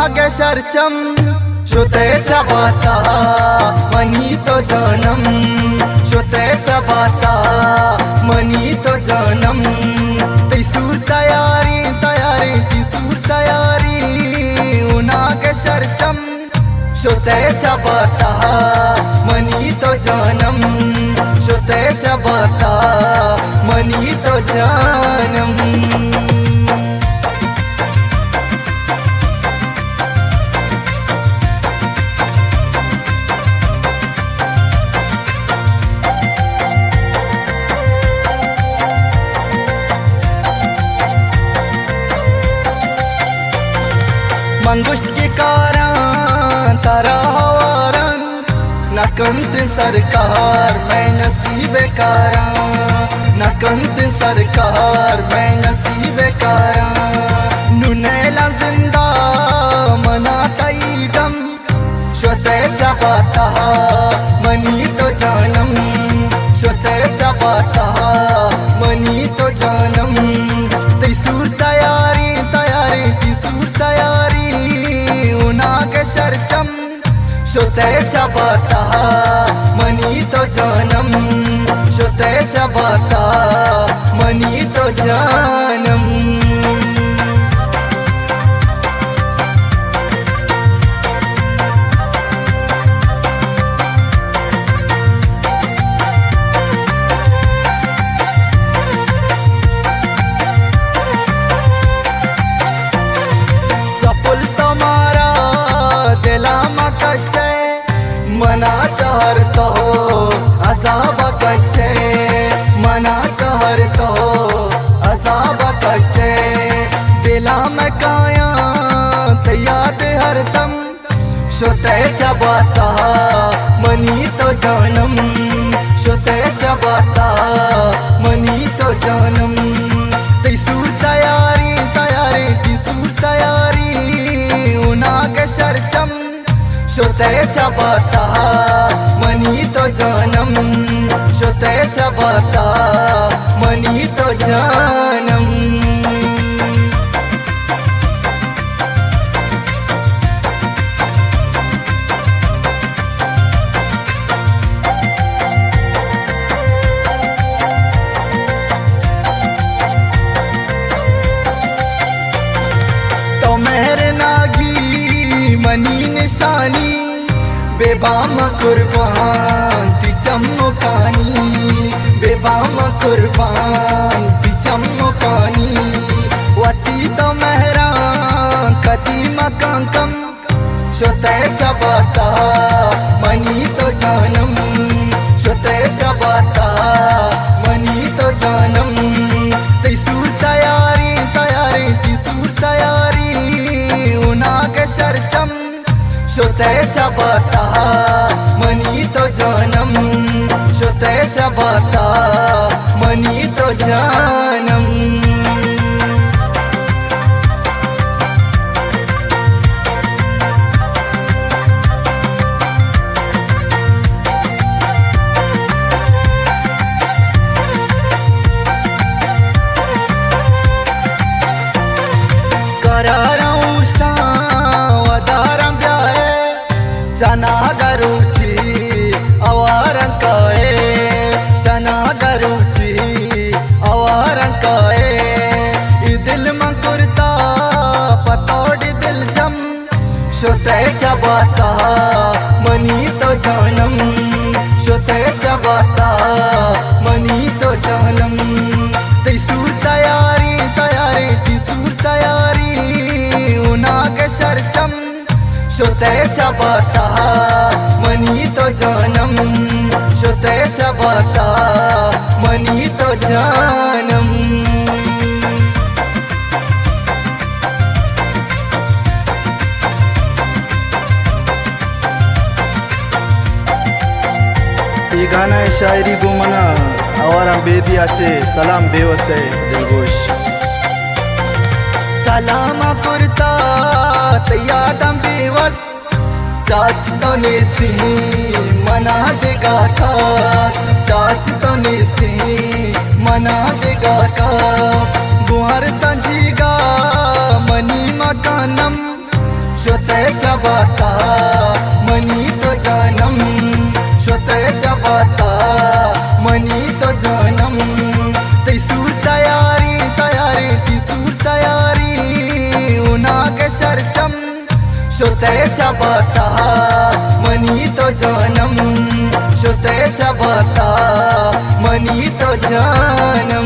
नागेशर्चम श्रुतेचा बाता मनी तो जनम श्रुतेचा बाता मनी तो जनम तिसूर तयारी तयारी तिसूर तयारी नागेशर्चम श्रुतेचा बाता मनी तो जनम श्रुतेचा बाता मनी तो जनम मंगुष्ट के कारण तारा हवारन नकंत सरकार मैं नसीब कारा नकंत सरकार मैं नसीब कारा नुनेला जिंदा मना तईडम श्वतेचा बाता मनी तो जानम श्वतेचा बाता मनी तो जानम तिसूर तयारी तयारी तिसूर तयारी नागेशर्चम श्रुतेचा बाता मनी तो जनम श्रुतेचा बाता मनी तो जनम मना चाहतो अजाब कसे मना चाहतो अजाब कसे दिला में काया याद हरदम श्रुतेचा बाता मनी तो जानम श्रुतेचा बाता मनी तो जानम तिसूर तयारी तयारी तिसूर तयारी नागेशर्चम श्रुतेचा बाता मनी तो जानम श्रुतेचा बाता मनी तो जानम तो मेहर नागी मनी निशानी बेबाम कुर्बान ती चमकानी बेबाम कुर्बान ती चमकानी वती तो मेहरा कती मकांकम श्रुतेचा बाता मनी तो जानम श्रुतेचा बाता मनी तो जानम तिसूर तयारी तयारी तिसूर तयारी नागेशर्चम श्रुतेचा बाता मनी तो जानम श्रुतेचा बाता मनी तो जानम जना गरुची अवारंकाए जना गरुची अवारंकाए दिल मंकुरता पतोड़ दिल जम श्रुतेचा बाता मनी तो जानम श्रुतेचा बाता मनी तो जानम तिसूर तयारी तयारी तिसूर तयारी नागेशर्चम श्रुतेचा बाता मनी तो जानम श्रुतेचा बाता मनी तो जानम ये गाना है शायरी गुमना आवारा बेदियाचे सलाम बेवसे दिलगोश सलाम कुर्ता यादम बेवस चाच तो नेसी मना देगा का चाच तो नेसी मना देगा का गुहार संजीगा मनी मकानम श्रोतेच्या बाता मनी तो जनम श्रोतेच्या बाता मनी तो जनम तैसूर तयारी तयारी तिसूर तयारी उन्हाग शरचम श्रोतेच्या बाता मनी तो जनम श्रोतेच्या बाता मनी तो जनम